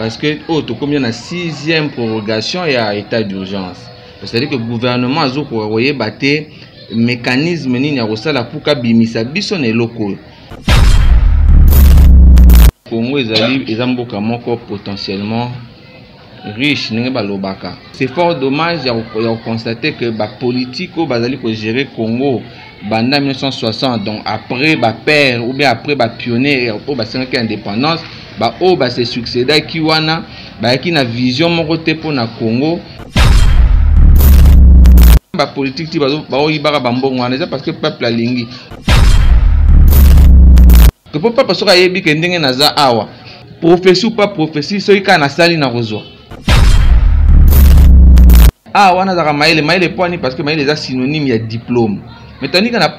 parce que comme il y a une 6e prorogation et à état d'urgence. C'est-à-dire que le gouvernement a battu mécanisme ni pour ka bimisa biso ne loko. Congo est un potentiellement riche. C'est fort dommage de constater que la politique qui gérer Congo en 1960, donc après père ou bien après pionnier pour indépendance, c'est succédé qui wana qui na vision pour na Congo. La politique qui parce que le peuple a lingi. Que pour peuple soit yebi que ndenge naza awa. Prophétie ou pas prophétie, ceux qui na sali na rezo. Ah wana za maile point parce que maile est synonyme ya diplôme. Mais tandis que na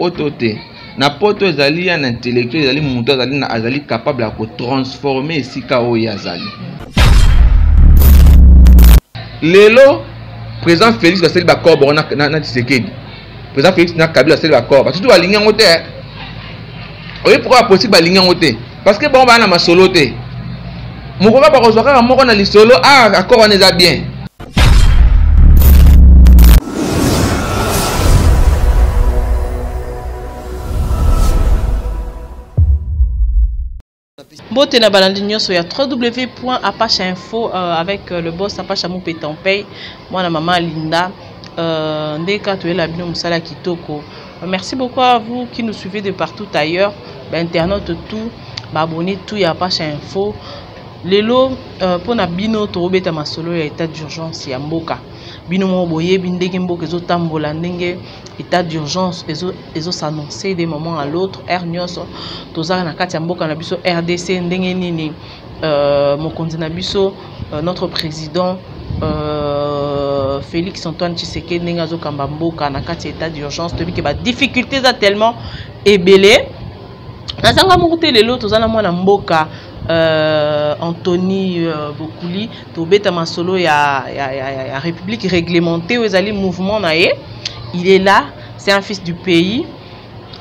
poto ezali un intellectuel, ezali muto azali capable de transformer sika o yazali. Lelo président Félix va célébrer corps na Tshisekedi. Président Félix na Kabila célébrer corps. Surtout à ligne ngote. Oui pourquoi possible à ligne ngote? Parce que bon ba na masolo te. Mokoka ba kozwaka moko na lisolo accord on est bien. Bote na balandi nyonso ya www.apache.info avec le boss Apache Mupetampay, moi na maman Linda ndeka toyela bino musala kitoko. Merci beaucoup à vous qui nous suivez de partout ailleurs, internautes tout, abonnez tout ya Apache Info. Lelo pona bino to beta masolo ya état d'urgence ya mboka. Bino mo boye bindeke mboka ezotambola ndenge état d'urgence ezo s'annoncer des moments à l'autre. Nyonso tozaka na kati ya mboka na biso RDC ndenge nini mokonzi na biso notre président Félix Antoine Tshisekedi ndenge azokamba mboka na kati ya état d'urgence tobike ba difficultés a tellement ebele. Nazanga moko te lelo tozana mwana mboka Anthony Bokuli tobeta masolo ya République réglementée ezali mouvement na ye. Il est là, c'est un fils du pays.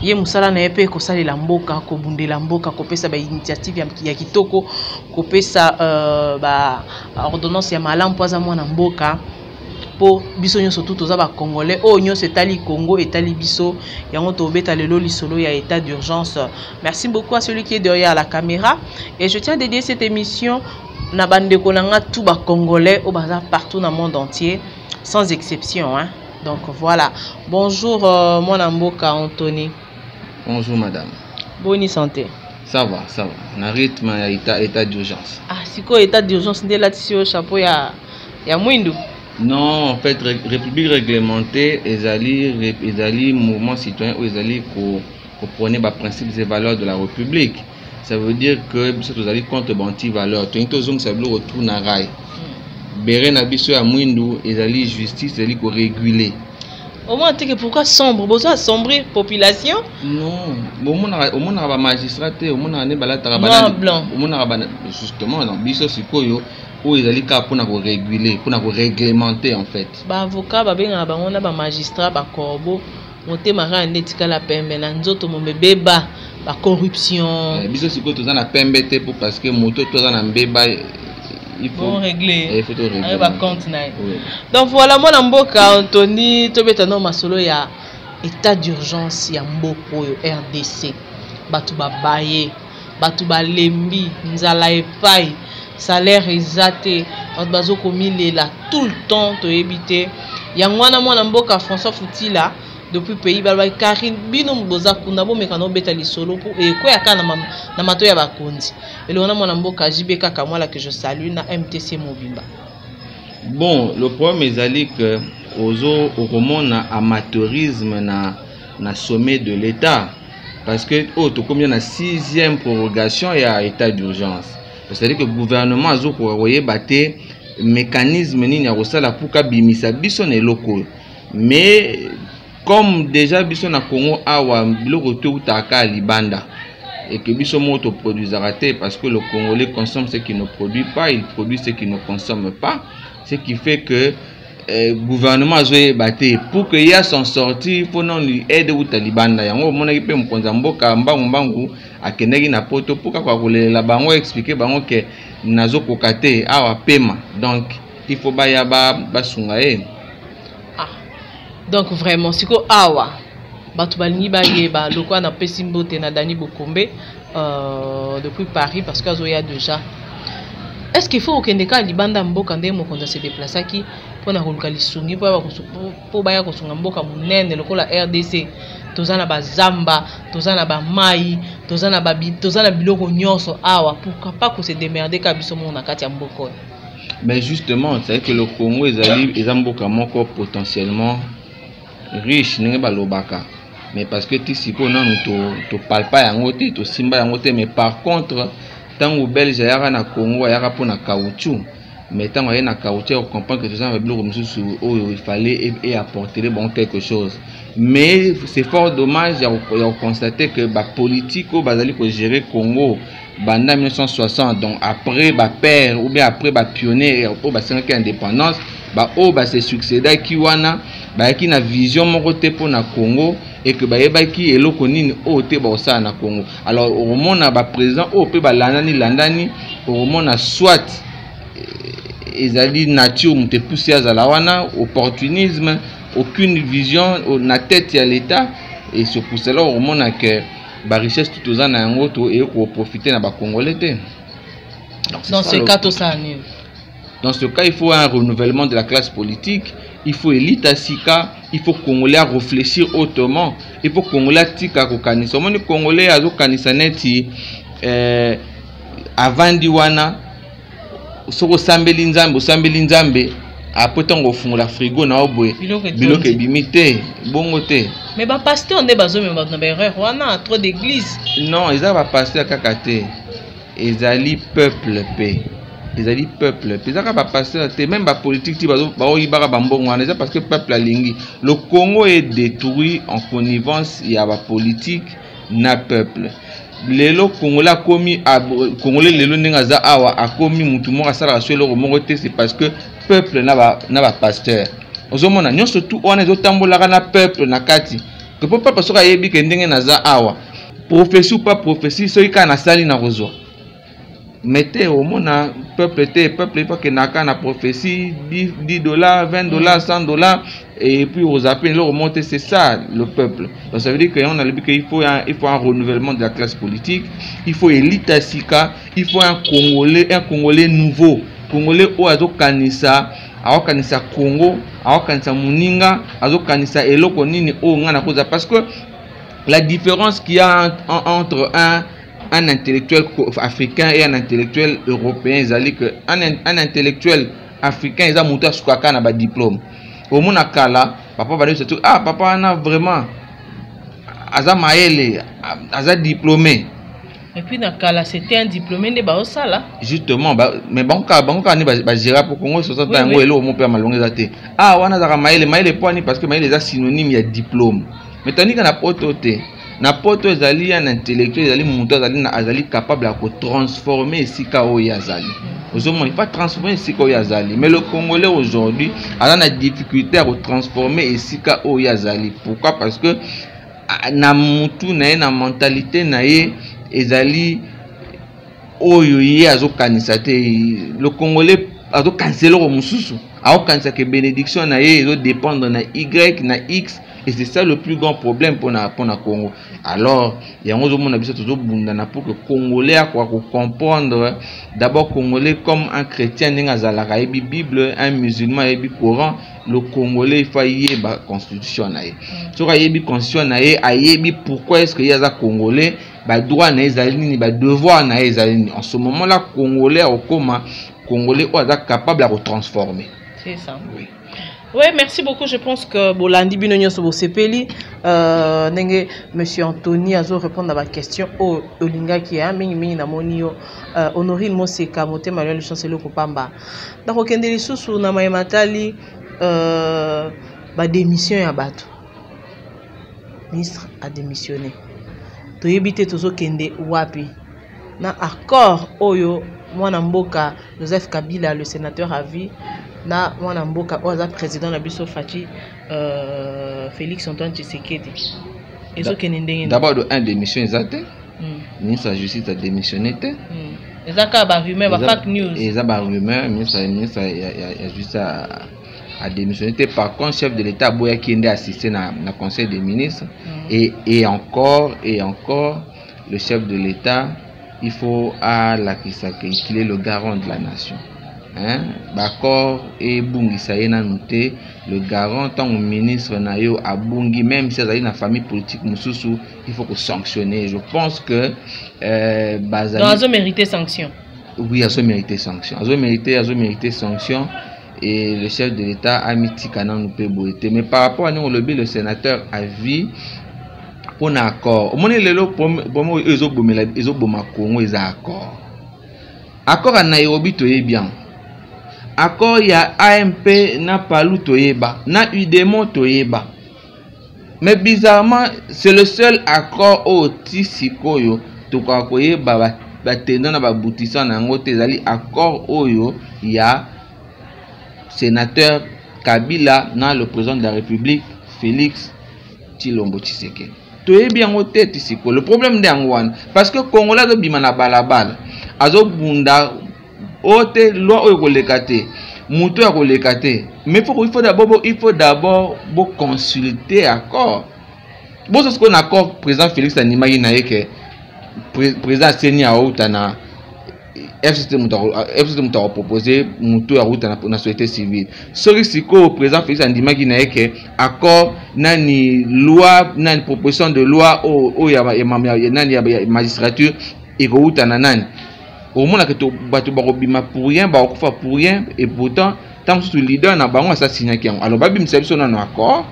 Ye musala na yepe ko salela mboka ko bundela mboka ko pesa ba initiative ya kitoko ko pesa ba ordonnance ya malamu poza mwana mboka po biso nyonso tout toza ba congolais o nyonso etali Congo etali biso yango tobeta lelo lisolo ya état d'urgence. Merci beaucoup à celui qui est derrière la caméra et je tiens à dédier cette émission na bande ko nanga tout ba congolais au bazar partout dans le monde entier sans exception hein. Donc voilà. Bonjour mon mboka Anthony. Bonjour madame. Bonne santé. Ça va. Na rythme ya état d'urgence. Ah, c'est quoi état d'urgence ndé là tissu au chapeau ya mwindu? Non, en fait république réglementée ezali mouvement citoyen ou ezali ko prôner ba principes et valeurs de la république. Ça veut dire que biso tozali contre banti valeurs. Tonto zong ça veut retour na rail. Béré na biso ya mwindu ezali justice ezali ko réguler. Au moins pourquoi sombre? Besoin sombrer population? Non, au moins ba magistrat au moins ne balata blanc. Au moins justement non biso sikoyo où ezali ka pour na ko réguler, pour na ko réglementer en fait. Ba avocat ba benga bango na ba magistrat ba corbeau motema ra netika la pembe na nzoto momebeba ba corruption. Biso sikoyo toza na pembe te pour parce que moto toza na mbeba. Il faut régler. Il faut régler. Donc voilà mon mboka Anthony tobetano masolo ya état d'urgence ya mboko yo RDC. Batu babaye, batu balembi, nzala epai, salaire ezate, bazo komilela tout le temps to ebité. Ya ngwana mwana mboka François Foutila depuis pays balba Karine bino mboza kuna bo mekano beta lisolo pour et quoi ya na mato ya bakonzi. Et le mwana mboka JB kaka moi là que je salue na MTC Mobimba. Bon, le problème est que au na amateurisme na sommet de l'État parce que tout comme il y a une 6e prorogation et à état d'urgence. C'est-à-dire que le gouvernement a battu mécanisme ni na pour ka bimisa biso ne loko. Mais comme déjà biso na Congo awa biloko to utaka libanda et que biso moto produisera raté parce que le Congolais consomme ce qu'il ne produit pas, il produit ce qu'il ne consomme pas, ce qui fait que gouvernement a battu pour que ya s'en sortir il faut non lui aider ou talibanda yango mona ipe mkonza mboka mbangu akendeki na poto pour kwa kolela bango expliquer bango que nazo kokate awa pema donc il faut ba ya ba sunga donc vraiment siko awa bato balingi bayeba lokwa na pesi mbote na Dani Bokombe depuis Paris parce que azoya déjà. Est-ce qu'il faut okende ka libanda mboka nde mokonza se déplacer ki pona koluka lisungi po baya kosunga mboka munene lokola RDC tozana bazamba tozana ba mai tozana biloko nyonso awa pourquoi pas ko se démerder ka biso mona kati ya mboka. Mais justement c'est que le Congo est un mboka moko potentiellement riche ninge balobaka. Mais parce que tu sais qu'on ne parle pas yango te, to simba yango te, mais par contre tant au Belge yara na Congo yara pour na caoutchouc, mais tant na caoutchouc on comprend que tout ça il fallait et apporter bon quelque chose. Mais c'est fort dommage de constater que la politique au bazali ko gérer Congo banda 1960 donc après ba père ou bien après ba pionnier au ba 5 indépendance ba o ba se succéda ki wana ba ki na vision moko te pour na Congo et que ba yebaki eloko nini o te ba osala na Congo. Alors au moment ba président o pe ba landani au moment soit ezali nature mute poussé azala wana opportunisme aucune vision na tête ya l'état et c'est pour cela au moment que ba richesse tout aux na yango to et ko profiter na ba congolais te. Dans ce cas tout ça nini? Dans ce cas, il faut un renouvellement de la classe politique, il faut élite à Sika, il faut Congolais réfléchir autrement, il faut Congolais tika kokanisa. Mon Congolais azo kanisa neti avant diwana soko sambeli nzambe après tango fungola frigo na obwe biloke bimité bongo te. Mais ba pasteur nde bazo me ba erreur wana trop d'église. Non, ils ba pasteur kakate. Ezali peuple paix. Ils allaient peuple puis ça va passer même la politique qui va parce que peuple a lingi le Congo est détruit en connivence il y a la politique na peuple lelo Congolais komi Congolais lelo nengaza awa akomi mutu mo asala sur le remonter c'est parce que peuple na ba pasteur ozomona nyonso tout on est otambola na peuple na kati que peuple parce que yebi ke ndenge naza awa prophétie ou pas prophétie so ikana sali na rozo mettez au monde peuple il faut que naka na prophétie $10 $20 $100 et puis aux appels le remonter c'est ça le peuple. Donc ça veut dire qu'on a le but qu'il faut un renouvellement de la classe politique, il faut élite à Sika, il faut un Congolais nouveau, Congolais au azo kanisa Congo, kanisa Muninga, azo kanisa eloko nini o ngana koza parce que la différence qu'il y a entre un intellectuel africain et un intellectuel européen, un intellectuel africain, il a monté sur un diplôme. Au monde kala, papa va dire surtout papa a vraiment aza maele, aza diplômé. Et puis nakala c'était un diplômé de baosala. Justement, mais banka ni ba gérer pour Congo sur ça tango elo mon père malonga zate. Wana za maele poani parce que maele est synonyme il y a diplôme. Mais tandis qu'on a pototé n'importe ezali un intellectuel ezali mutu azali capable de transformer sika oyo azali. Aujourd'hui, il faut transformer sika oyo azali. Mais le Congolais aujourd'hui a la difficulté à transformer sika oyo azali. Pourquoi? Parce que na mutu na mentalité na ye ezali oyo ye azokanisa te. Le Congolais azo canceler au mususu. Azo kanisa que bénédiction na ye ezo dépendre na Y na X. Et c'est ça le plus grand problème pour na Congo. Alors, il y a un autre pour que Congolais comprendre d'abord Congolais comme un chrétien n'engazala ebi Bible, un musulman ebi Coran, le Congolais il faut y la constitution na ye. So yebi constitution na ye, ayebi pourquoi est-ce que y a za Congolais, ba droit na ezali ni ba devoir na ezali. En ce moment là Congolais au coma, Congolais est capable de transformer. C'est ça. Oui. Oui, merci beaucoup. Je pense que Bolandi Binonyo Sobo Sepeli, Monsieur Anthony Azo répondre à ma question. Oh, Olinga qui a mingi na monio, Honorine Moseka, Moté Manuel Chancelo Kopamba. Donc, aucun des sous na Maïmatali, démission ya bato. Ministre a démissionné. To yebite tozo kende wapi. Na accord oyo mwana mboka Joseph Kabila, le sénateur à vie. Na mwana mboka oza président na biso Fachi Félix Antoine Tshisekedi. Ezo kenendenge. D'abord de un démission exact. ministre de la justice a démissionné. Et ça a rumeur, fake news. Et ça a rumeur, ministre de la justice a démissionné. Par contre, le chef de l'État Boya qui est assisté dans le conseil des ministres. Et encore, le chef de l'État, il faut qu'il est le garant de la nation. D'accord, et bungi ça y noté le garant tant au ministre nayo a bungi, même si c'est une famille politique mususu, il faut que sanctionner. Je pense que donc ils ont mérité sanction. Oui, ils ont mérité sanction. Ils ont mérité sanction et le chef de l'État a mis Tikana nous peut boiter. Mais par rapport à nous le sénateur a vu pour un accord. Au moment où ils ont accord. Accord à Nairobi to est bien. Accord il y a AMP na Palu toyeba na UDEMO toyeba. Mais bizarrement c'est le seul accord au tisikoyo to kwa koyeba ba tendon na ba boutissant na ngote ezali accord oyo ya sénateur Kabila na le président de la République Félix Tshilombo Tshisekedi. Toyebi yango te tisiko. Le problème de yango parce que Congolais do bima na balabala azo bunda ote loi oyo koleka te muto ya koleka te mais il faut d'abord consulter accord bon c'est ce qu'on accord président Félix Animagi na yeke président Seni a outana FCT muto a proposé muto ya outana na société civile sori siko président Félix Animagi na yeke accord nani loi nani proposition de loi o ya nani ya magistrature et ko outana nani. Au moins que bato barobima pour rien, bakofa pour rien et pourtant tant que leader na bango assassiné qui alors babim sebiso na accord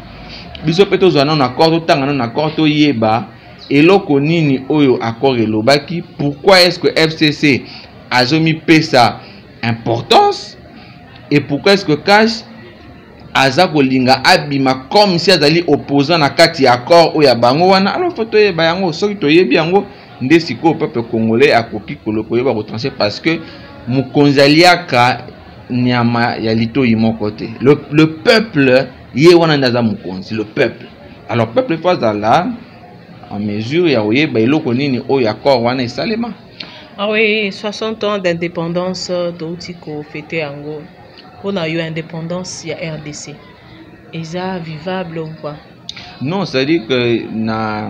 biso peto zo na accord to tanga na accord to yeba eloko nini oyo accord elobaki pourquoi est-ce que FCC azomi pesa importance et pourquoi est-ce que cash aza kolinga abima comme si azali opposant na kati accord oyo bango wana alors faut to yeba yango soki to yebi yango nde siko peuple congolais akoki koloko yeba retrancher parce que mukonzaliaka nyama ya lito yimoko te le peuple ye wana ndaza mukonzi le peuple alors peuple face à là en mesure ya oyeba eloko nini oyo accord wana esalema. Ah oui, 60 ans d'indépendance d'Outiko fêté yango on a eu indépendance ya RDC eza vivable ou pas? Non, c'est-à-dire que na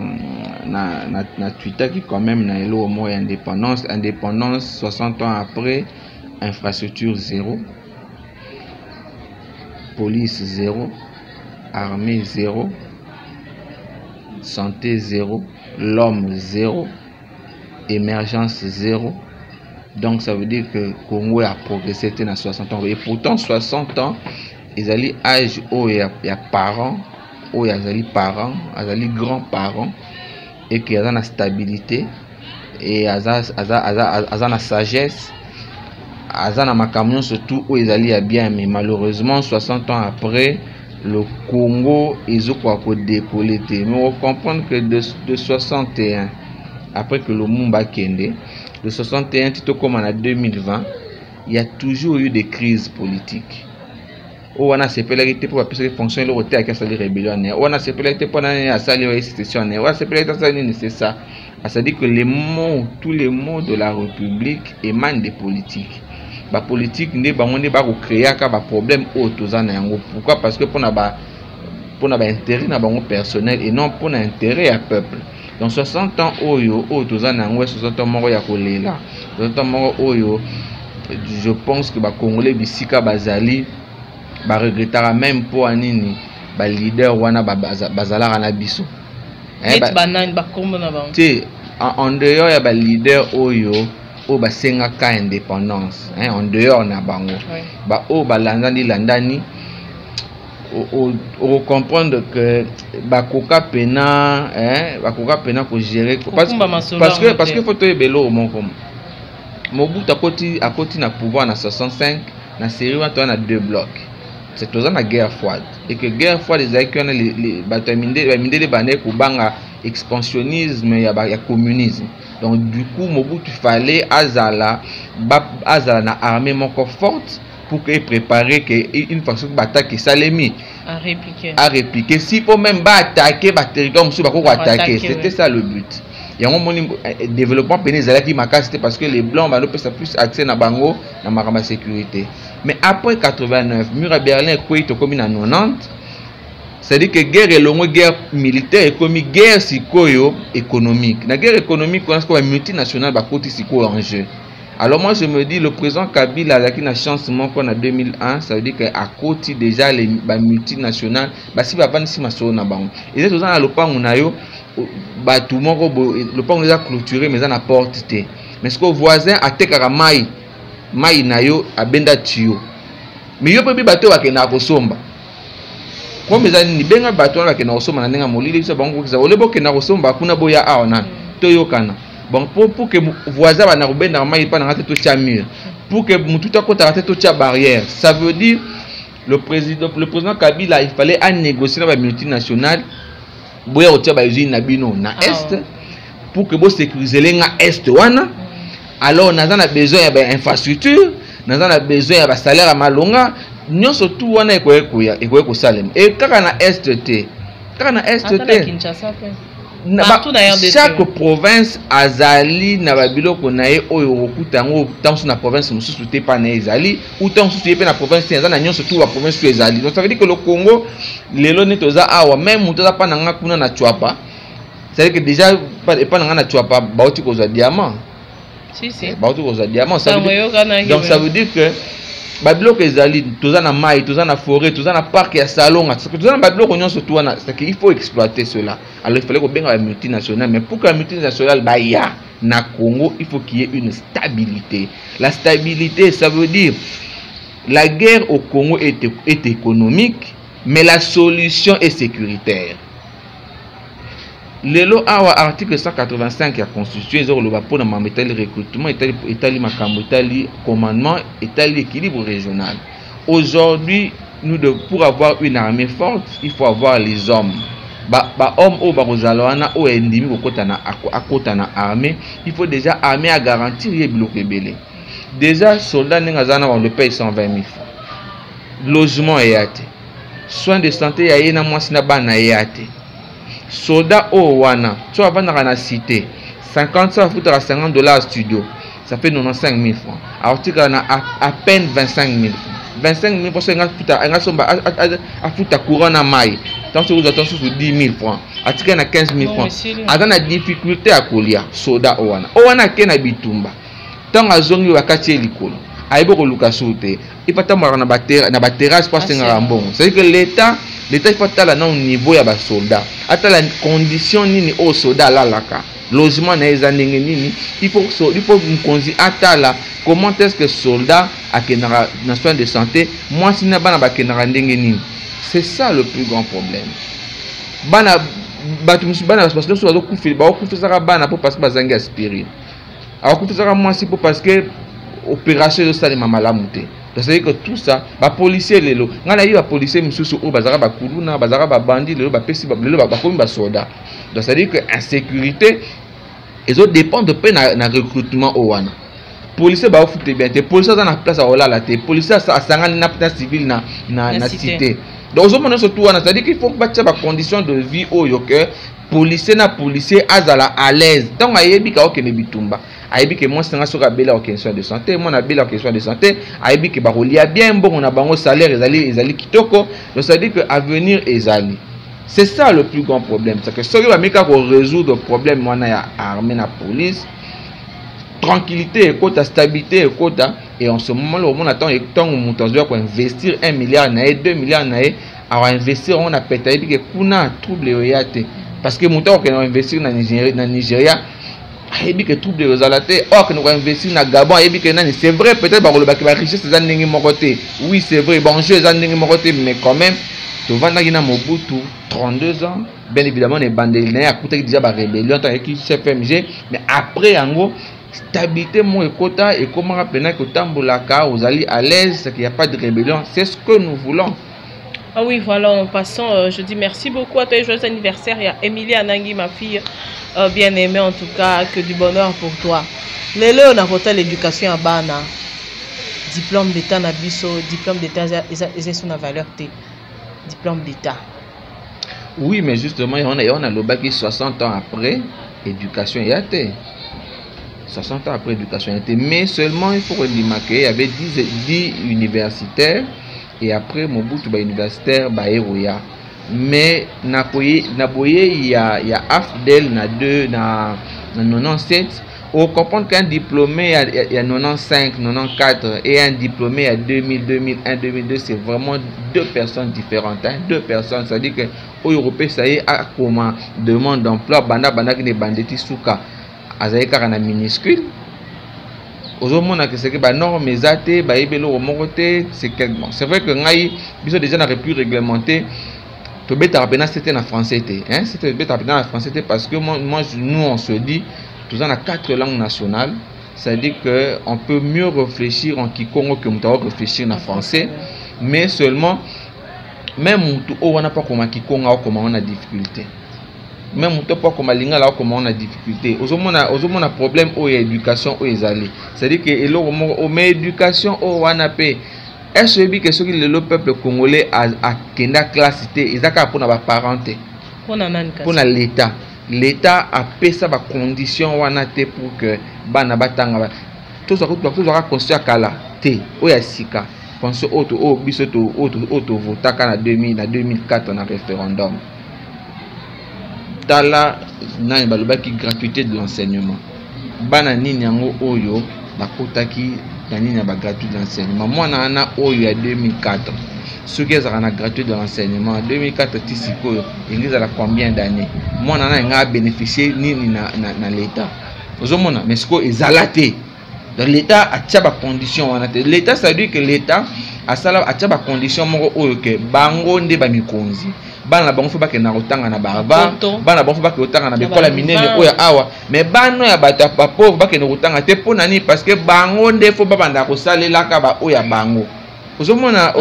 Twitter qui quand même na elo au moins indépendance 60 ans après, infrastructure zéro, police zéro, armée zéro, santé zéro, l'homme zéro, émergence zéro. Donc ça veut dire que Congo a progressé dans 60 ans et pourtant 60 ans ils allaient âge où il y a parents où il y a parents, azali grands-parents et qui a la stabilité et la sagesse, azana makamion surtout où ils allaient bien mais malheureusement 60 ans après le Congo ils ont quoi décollé mais on comprend que de 61 après que le Mumba Kende de 61 comme en 2020 il y a toujours eu des crises politiques. On a séparé pour que fonctionner le hôtel qui a sali rébellion. On a séparé pour la sali institution. On a séparé pour sali c'est ça. C'est-à-dire que tous les mots de la République émanent des politiques. La politique n'est pas créer un problème autour de pourquoi? Parce que pour un intérêt personnel et non pour un intérêt à peuple. Donc 60 ans autour de 60 ans moro ya kolela. 60 ans moro oyo je pense que ba Congolais bisika bazali ba regrettera même pour anini ba leader wana bazala na biso en dehors ya ba leader oyo o ba senga ka indépendance en dehors na bango ba o balandani landani o comprendre que bakoka pena ko gérer parce que faut to ebelo mon comme Mobutu akoti na pouvoir na 65 na série on a deux blocs. C'est toujours la guerre froide et que guerre froide les bateaux bandé kubanga expansionnisme ya communisme. Donc du coup Mobutu fallait azala na armée moko forte pour que préparer que une façon que attaquer Salemi à répliquer si pour même attaquer territoire monsieur bako attaquer c'était ça le but. yango moni développement pene ezalaki makasi te parce que les blancs balopesa plus accès na bango na makambo ya sécurité. Mais après 89 mur ya Berlin ekwei tokomi na 90, c'est-à-dire que guerre elongo guerre militaire ekomi guerre sikoyo économique. Na guerre économique on a ce qu'on multinationale bakoti sikoyo en jeu. Alors moi je me dis le président Kabila a na chance en 2001, ça veut dire qu'à côté déjà les multinationales si va vendre si maso na bango. Et c'est dans le pango na yo tout le pango déjà clôturé mais en porte té. Mais ce que voisin a tekara mai na yo abenda tio. Mais yo pebi bateau ba kena ko somba. Comme ça ni benga bateau ba kena ko somba na ndenga molili so bango ko za olebo kena ko somba kuna boya aona. To kana. Bon, pour que voisin va n'arriver dans ma pas dans tout mur, pour que tout à côté tout barrière, ça veut dire le président Kabila il fallait négocier avec la multinationale, boya au tia usine na bino na est pour que vous sécuriser les est wana. Alors on a besoin de infrastructure, on a besoin de salaire à malonga, nous surtout wana eko salem. Et quand on a est te, quand on a est chaque province azali na babiloko na ye oyo okuta ngo tanso na province mususu te pa na ezali ou tanso te pe na province te na nyonso tout la province tu ezali. Donc ça veut dire que le Congo lelo netoza awa même mutoza pa na nga kuna na Chwapa, c'est à dire que déjà pas na nga na Chwapa baoti koza diamant si baoti koza diamant, ça veut dire, donc ça veut dire que babiloko ezali toza na mai toza na forêt toza na parc ya salonga toza na babiloko nyonso tout wana, c'est qu'il faut exploiter cela. Alors il fallait que benga la multinationale, mais pour que la multinationale baya na Congo il faut qu'il y ait une stabilité. La stabilité ça veut dire la guerre au Congo est économique mais la solution est sécuritaire. Lelo awa article 185 ya constitution ezoko loba pona mametali recrutement etali makambo etali commandement etali équilibre régional. Aujourd'hui pour avoir une armée forte il faut avoir les hommes. Hommes au barozaloana au endimi kokota na armée, il faut déjà armée à garantir les blocs rebelles. Déjà soldats n'engazana on le paye 120 000 francs. Logement yate. Soins de santé ya yena mwasi na bana yate. Soda o wana, tu vas vendre na cité 50 ça foutre à $50 studio, ça fait 95 000 francs. Alors tu as à peine 25 000 francs. 25 000 francs, à foutre à couronne à maille. Tant que vous attendez sur 10 000 francs, à tirer à 15 000 francs. À dans la difficulté à colia, soda o wana kena bitumba. Tant à zongi wa kati likolo. Aibo ko lukasote. Il faut tamara na terrasse parce que ngambon. C'est que l'État il faut tala na niveau ya ba soldat. Ata la condition nini au soldat la laka. Logement na ezandenge nini. Il faut mkonzi atala comment est-ce que soldat a kenara na soins de santé, moi si na bana ba kenara ndenge nini. C'est ça le plus grand problème. Bana batu musibana parce que so bazokufa bakufisa bana pour parce que bazangi aspirer. Akufisa moi si pour parce que opération de salima malamu te. C'est-à-dire que tout ça, les policiers, les policiers, les bazara kuluna, bazara bandi, les pesi, les soldats. Donc c'est-à-dire que insécurité, ils ont dépendent de peine na recrutement au wana. Policiers ba fouté bien, les policiers dans la place à olala, les policiers à sangani na place civile na cité. Donc au moins surtout wana, c'est-à-dire qu'il faut bâtir des conditions de vie au yoke. Policier azala à l'aise. Tant ayebi ka okene bitumba. Ayebi ke moi sanga soka bela au question de santé, moi na bela au question de santé, ayebi ke barolia bien bon on a bango salaire ezali kitoko. Donc ça dit que avenir ezali. C'est ça le plus grand problème, c'est que si on va résoudre le problème moi ya armée na police, tranquillité et quota stabilité et quota et en ce moment là on attend et tant on monte doit investir 1 milliard na 2 milliards na à investir on a pété que kuna trouble yoyate. Parce que mon temps qu'on a investi dans Nigeria, il dit que tout les résultats. Or que nous avons investi dans Gabon, il dit que c'est vrai peut-être que la richesse est dans mon côté. Oui c'est vrai, bon je est dans mon côté, mais quand même, tu vas dans Mobutu 32 ans, bien évidemment les bandits à côté déjà la rébellion avec qui CFMG, mais après en gros stabilité mon quota et comment rappeler que Tambolaka aux alliés à l'aise, qu'il n'y a pas de rébellion, c'est ce que nous voulons. Ah oui, voilà, en passant, je dis merci beaucoup à toi et joyeux anniversaire. Il y a Emilie Anangi, ma fille bien-aimée en tout cas, que du bonheur pour toi. Lelo, on a voté l'éducation à Bana. Diplôme d'État, Nabiso, diplôme d'État, c'est son valeur T. Diplôme d'État. Oui, mais justement, on a le bac 60 ans après. éducation y a été 60 ans après éducation y a été, mais seulement il faut remarquer il y avait 10 universitaires et après Mobutu ba universitaire ba eroya, mais na boye il y a AFDEL na 97. On comprend qu'un diplômé il y a 95, 94 et un diplômé à 2000, 2001, 2002, c'est vraiment deux personnes différentes. Hein? Deux personnes, ça dit que aux Européens, ça y est, à comment demande d'emploi, banda qui n'est banditi souka, azaï karana minuscule. Aux hommes, c'est que non, mais athées, baïbelo, moroté, c'est vrai que ngaï, bisous déjà n'aurait pu réglementer. To bêta c'était en français, hein? C'était bêta en français parce que nous on se dit. Tout ça, on a 4 langues nationales. C'est-à-dire qu'on peut mieux réfléchir en Kikongo que nous réfléchir en français. Mais seulement, même on n'a pas comme Kikongo, comment on a difficulté. Même pas comme Lingala, comment on a difficulté. Aujourd'hui, on a problème où l'éducation où ils allaient. C'est-à-dire que l'éducation où on a payé. Est-ce que le peuple congolais a une classe, ils ont pour la parenté, pour l'État. L'État a fait sa condition pour que bana batanga tout ça construire kala te oya sika pense auto bisoto auto votaka na 2004 na référendum tala na balobaki gratuité de l'enseignement bana nini yango oyo bakotaki na nini ba gratuité de l'enseignement mwana ana oyo ya 2004 ceux qui ont la gratuité de l'enseignement en 2004 tisiko ils ont combien d'années moi on a bénéficié ni na l'état ozomona mais ce que ezalate donc l'état a tcha ba condition wana te l'état ça dit que l'état a sala a tcha ba condition moko oyo ke bango nde ba mikonzi bana bango fo ba ke na rotanga na baraba bana bango fo ba ke rotanga na bekola minene oyo awa mais bano ya bata pa pauvre ba ke na rotanga te pona ni parce que bango nde fo ba banda ko salela ka ba oya bango ozomona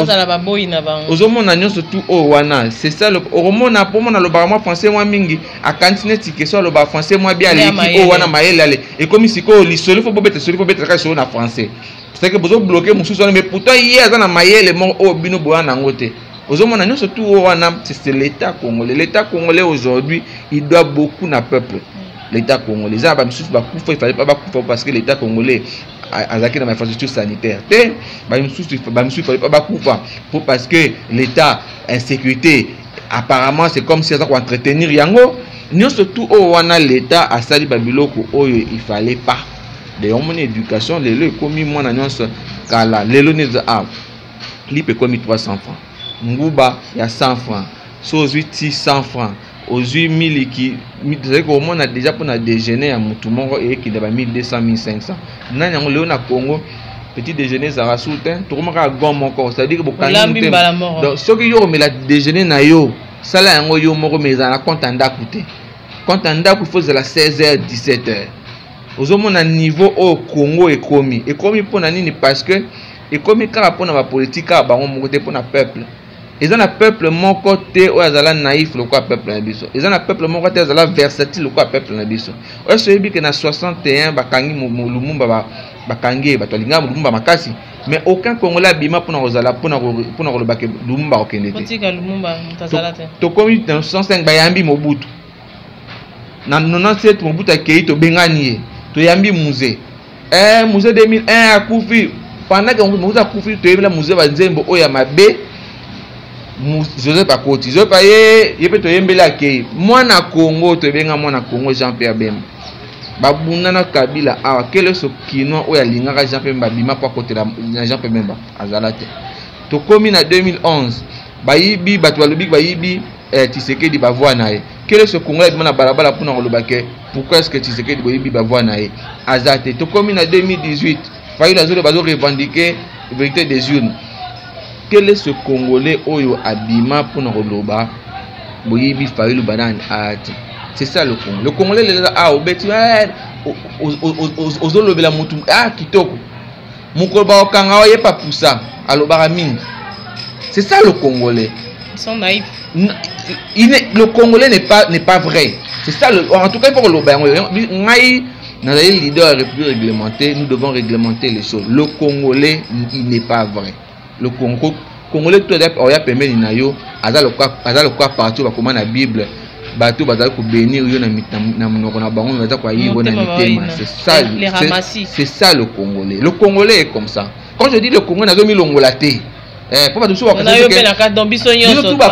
nyonso tout o wana c'est ça le oromona pour mona le barama français moi mingi a continuer tike so le bar français moi bien leki o wana maelale et comme si ko lisolo faut bete ka so na français c'est que bozo bloquer mususu mais pourtant hier za na maele mo o bino boana ngote ozomona nyonso tout o wana c'est l'état congolais aujourd'hui il doit beaucoup na peuple. L'état congolais ça ba mususu ba kufa il fallait pas ba kufa parce que l'état congolais azaki dans l'infrastructure sanitaire ba mususu fallait pas ba kufa parce que l'état insécurité apparemment c'est comme si ça ko entretenir yango nyonso tout o wana l'état asali babiloko oyo il fallait pas de mon éducation lelo ekomi mwana nyonso kala lelo neza a lipe komi 300 francs nguba ya 100 francs so 800 francs aux 8000 qui on a déjà pour déjeuner à Moutoumoro et qui d'abord 1200 1500 nani yango leo na Congo petit déjeuner ça rasoute tout le monde a gomme encore c'est à dire que donc ce qui yo mais la déjeuner na yo sala yango yo moko mais na compte anda coûter compte anda il faut de la 16h 17h aux hommes à niveau au Congo et commis pour nani parce que et commis car pour na politique à bango moko pour na peuple. Ils ont un peuple mon côté où ils ont naïf le quoi peuple na biso. Ils ont un peuple mon côté où ils ont versatile le quoi peuple na biso. Est ce que na 61 bakangi Lumumba bakangi batolinga Lumumba makasi mais aucun Congolais bima pour na ozala pour na le baké Lumumba okende te. Politique Lumumba mutazalate. To komi dans 105 bayambi Mobutu. Na 97 Mobutu akei to bengani to yambi musée. Musée 2001 a Koufi pendant que Mobutu a Koufi to yebela musée ba Nzembo oya mabe Joseph Akoti Joseph aye yepe to yembela ke mwana Congo to benga mwana Congo Jean-Pierre Bemba babunda na Kabila awa kele so kino oya lingaka Jean-Pierre Bemba bima kwa côté la Jean-Pierre Bemba azalate to komi na 2011 bayibi bato balobi bayibi Tshisekedi bavwa nae kele so Congo na balabala pour na kolobake pourquoi est-ce que Tshisekedi boyibi bavwa nae azate to komi na 2018 fayi la zone bazo revendiquer vérité des urnes. Quel est ce Congolais oyo abima pour nous roloba boyibi fayilu banane ati c'est ça le Congo. Le Congolais les a obeti ozolobela mutu kitoko mukoba okanga oye pas pour ça alobara mingi. C'est ça le Congolais. Ils sont naïfs. Le Congolais n'est pas vrai. C'est ça en tout cas pour le ngai dans les leaders réglementés, nous devons réglementer les choses. Le Congolais il n'est pas vrai. Le Congolais tout d'abord il y a permis nayo azal quoi partout va comment la Bible bateau bazali ko bénir yo na monoko na bango mais quoi yibo na mitema. C'est ça le Congolais. Le Congolais est comme ça. Quand je dis le Congolais nazo milongola te. Pour pas toujours on a eu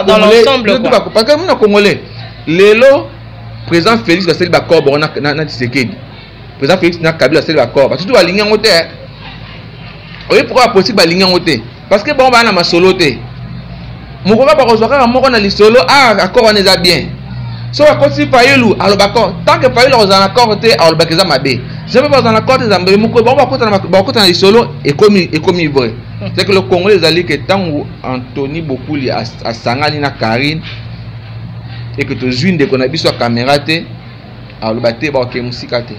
dans l'ensemble quoi. Parce que nous Congolais lelo président Félix va célébrer corps na Tshisekedi. Président Félix na Kabila célébrer corps parce que tout aligné en terre. Oui, pourquoi possible aligné en terre? Parce que bon ba na masolo te. Mokoba ba kozwaka moko na lisolo accord on est bien. So a continue Fayulu alobako tant que Fayulu on en accord te alobakeza mabe. Je veux pas en accord te zambe moko ba kota na lisolo et comme vrai. C'est que le Congolais zali que tant Anthony Bokuli a sangani na Karine et que tu joues de qu'on sur caméra te alobate ba ke musika te.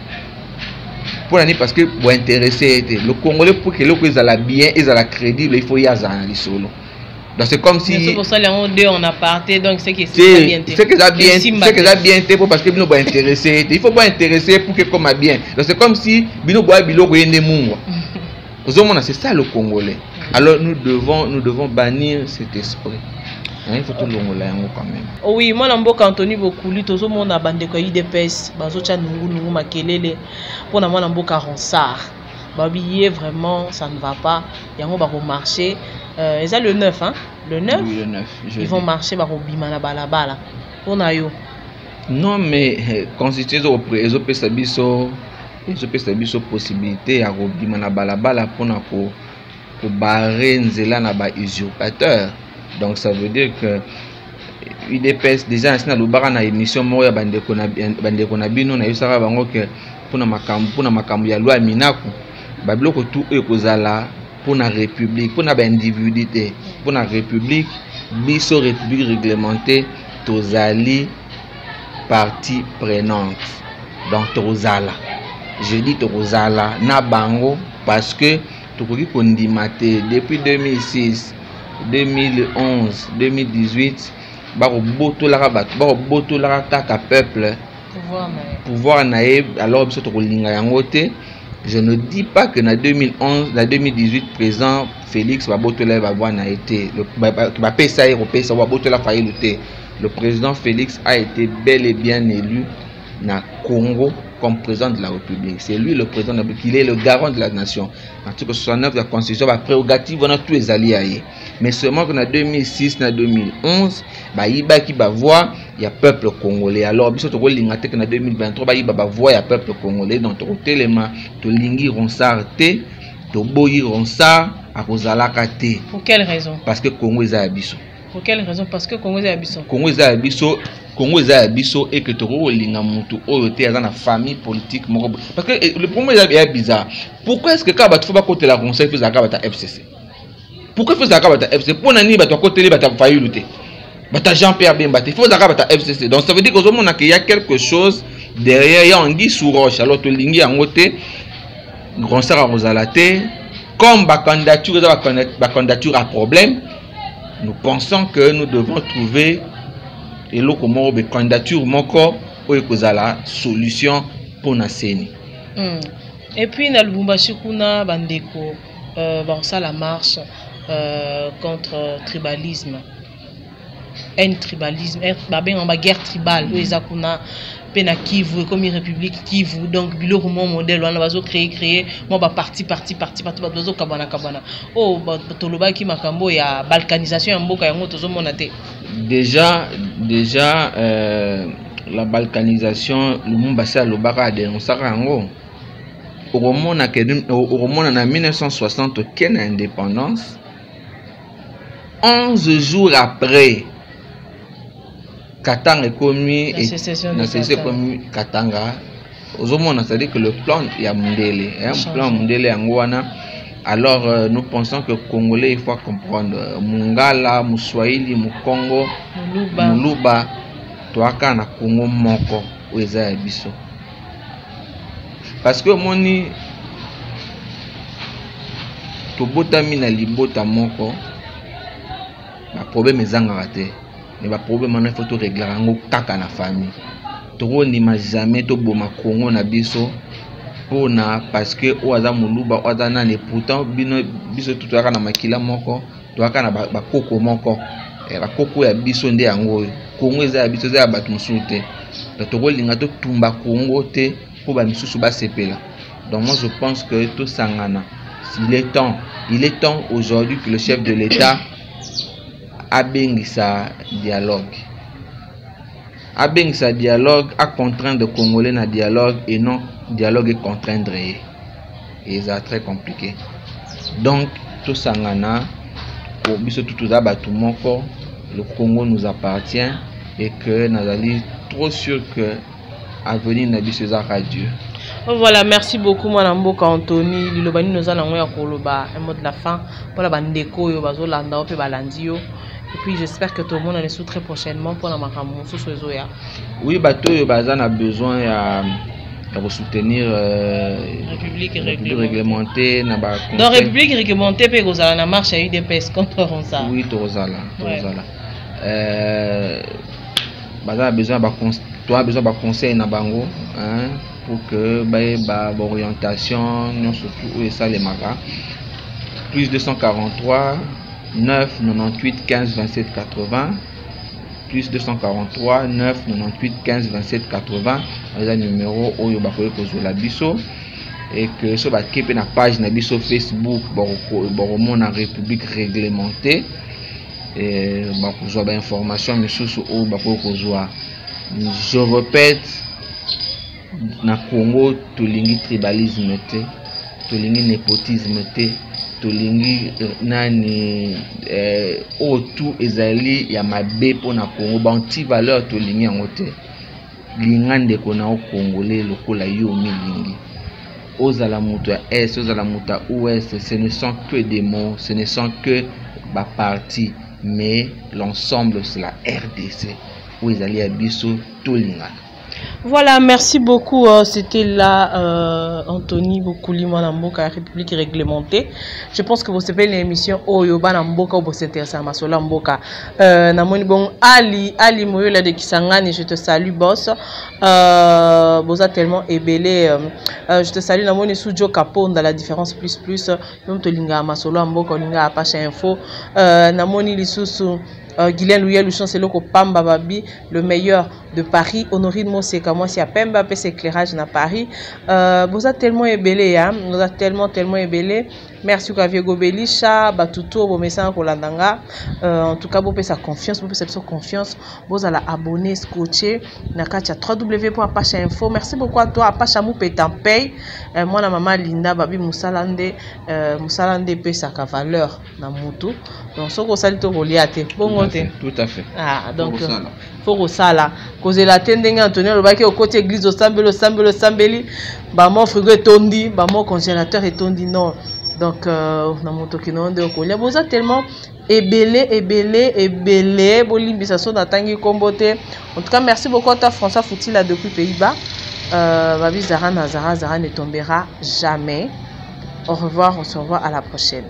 Pour l'année parce que vous intéressé le Congolais pour que le pays a bien et a crédible il faut y avoir un lisolo. Donc c'est comme si c'est pour ça les deux on a parté donc c'est que c'est bien c'est que ça bien parce que nous pas intéressé il faut pas intéresser pour que comme bien donc c'est comme si bino bois biloko yende mungo c'est ça le Congolais. Alors nous devons bannir cet esprit. Il faut tout l'ongola quand même. Oui, moi namboka Anthony Bokuli tozo mona bande ko IDPS bazocha nungu makelele pona moi namboka Ronsard. Babillé vraiment ça ne va pas. Yango ba ko marcher ça le 9 hein, le 9. Oui, le 9. Ils vont marcher ba ko bima na balabala. Pona yo. Non mais constituer les opesa biso possibilité ya ko bima na balabala pona ko barrer nzela na ba usurpateur. Donc ça veut dire que UDPS déjà na lobara na émission moya bande ko na bino na yosaka bango que pona makambu ya loi minaku babiloko tout ekozala pona république pona ba individualité pona république biso république réglementée tozali partie prenante. Donc tozala je dis tozala na bango parce que tokoki kondimate depuis 2006 2011 2018 botolaka kaka peuple pouvoir nae alors biso tokolinga yango te. Je ne dis pas que na 2011 na 2018 présent Félix babotola ba na été ba pesa européen ba botola faille lutter. Le président Félix a été bel et bien élu na Congo comme président de la République. C'est lui le président de la République, il est le garant de la nation. Article 69 de la Constitution, la prérogative, on a tous les alliés. Mais seulement qu'en 2006, en 2011, il y a voix, il y a peuple congolais. Alors, en 2023, il y a voix, il y a peuple congolais. Donc, tu as lingi ronsard te, tu boyi ronsard à Rosalaka te. Pour quelle raison? Parce que Congo est à Abisso. Pour quelle raison? Parce que Congo est à Abisso. Congo est à Abisso. Congo est à Abisso et que tu as mutu oyote dans la famille politique. Parce que le problème est bizarre. Pourquoi est-ce que quand tu fais pas côté la conseil, tu fais la FCC? Pourquoi tu fais la FCC? Pour n'ani tu as côté tu as failli lutter. Tu as Jean-Pierre Bemba, tu fais la FCC. Donc ça veut dire qu'il y a quelque chose derrière, il y a un guy sous roche. Alors tu lingi en côté, grand sœur à Rosalate, comme la candidature a problème, nous pensons que nous devons trouver et là comment be candidature moko o ekozala solution pour na seni. Et puis na Lubumbashi kuna bandeko ça la marche contre tribalisme. Un tribalisme, ba guerre tribale o ezakuna pena Kivu comme une république Kivu donc biloko mon modèle on va créer moi ba parti bazo kabana oh toloba ki makambo ya balkanisation ya mboka yango tozomona te. Déjà la balkanisation Lumumba sa lobaka dénonçaka yango okomona na 1960 ken indépendance 11 jours après Katanga est commis et Katanga. C'est-à-dire que le plan il y a Mundele, un plan Mundele Angwana. Alors nous pensons que Congolais il faut comprendre Mungala, Muswahili, Mukongo, Muluba, Toaka na Congo moko oza biso. Parce que moni to botami na libota moko ba problème ezanga raté. Mais le problème il faut tout régler en kaka na famille. Toro ndima jamais to boma Congo na biso pona parce que oaza muluba oaza nane pourtant biso tout aka na makila moko to aka na ba koko moko bakoko ya biso nde yango Congo eza ya biso eza ya bato mosusu te tokolinga totumba Congo te po bamisusu basepela. Donc moi je pense que tout sangana, il est temps aujourd'hui que le chef de l'État abengisa dialogue. Abengisa dialogue, a contraindre de Congolais na dialogue et non dialogue et contraindre. Et c'est très compliqué. Donc tout sangana, pour biso tout batu moko, le Congo nous appartient et que nous allons trop sûr que avenir na biso za radio. Voilà, merci beaucoup Mwanamboka Anthony. Lilobani nous allons ya koloba un mot de la fin pour la bandeko yo bazolanda ope balandi yo. Et puis j'espère que tout le monde en est sous très prochainement pour la makamu sous sozoya. Oui, bato yo bazan a besoin de soutenir République réglementée na ba dans République réglementée pe kozala na marche à UDPS contre ça. Oui, tozala. Bazan a besoin de conseil na bango hein, pour que ba orientation non surtout et ça les magas. Plus 243 9 98 15 27 80 plus 243 9 98 15 27 80 les numéro oyo bakoye kozula biso et que so bakepe na page na biso Facebook boromona République réglementée et bakozwa ba information misusu oyo bakoye kozwa. Je répète, na Congo tolingi tribalisme te, tolingi népotisme te, tolingi nani tout ezali ya mabe po na Congo ba anti valeur tolingi yango te. Lingande kona o Congolais lokola yo milingi. Ozala mutu ya est, ozala mutu ya ouest, ce ne sont que des mots, ce ne sont que ba parti, mais l'ensemble c'est la RDC. Voilà, merci beaucoup. C'était là Anthony Bokuli Mwanamboka, République réglementée. Je pense que vous savez l'émission Oyoba Namboka ou vous s'intéressez à Masola Mboka. Namoni bon Ali Moyola de Kisangani, je te salue boss. Vous êtes tellement ébélé. Je te salue Namoni Sujo Capon dans la différence plus. Même te linga Masola Mboka, linga Apache Info. Namoni Lisusu. Guylaine Louis Luchon, c'est le Pamba Babi, le meilleur de Paris. Honorine Moseka, moi, c'est à Pemba, c'est éclairage dans Paris. Vous êtes tellement ébélé, hein? Vous êtes tellement ébélé. Merci Kaviego Belisha, Batuto, vos messages pour l'Andanga. En tout cas, vous pouvez sa confiance, vous pouvez sa confiance. Vous allez abonner, scotcher. Nakacha www.apache info. Merci beaucoup à toi, Apache Amou Pétampey. Moi, la maman Linda, Babi Moussalande, paie sa valeur dans Moutou. Donc, ce que ça dit, bon, tout à fait. Ah, donc, faut que ça là. Cause la tendance Antonio, le bac au côté église au Sambeli, bah mon frigo est tondi, bah mon congélateur est tondi, non. Donc, dans mon token de Okolia, vous êtes tellement ébélé, Bolimbi, ça sonne à Tanguy Kombote. En tout cas, merci beaucoup à François Fouti là depuis Pays-Bas. Babi Zara ne tombera jamais. Au revoir, on se revoit à la prochaine.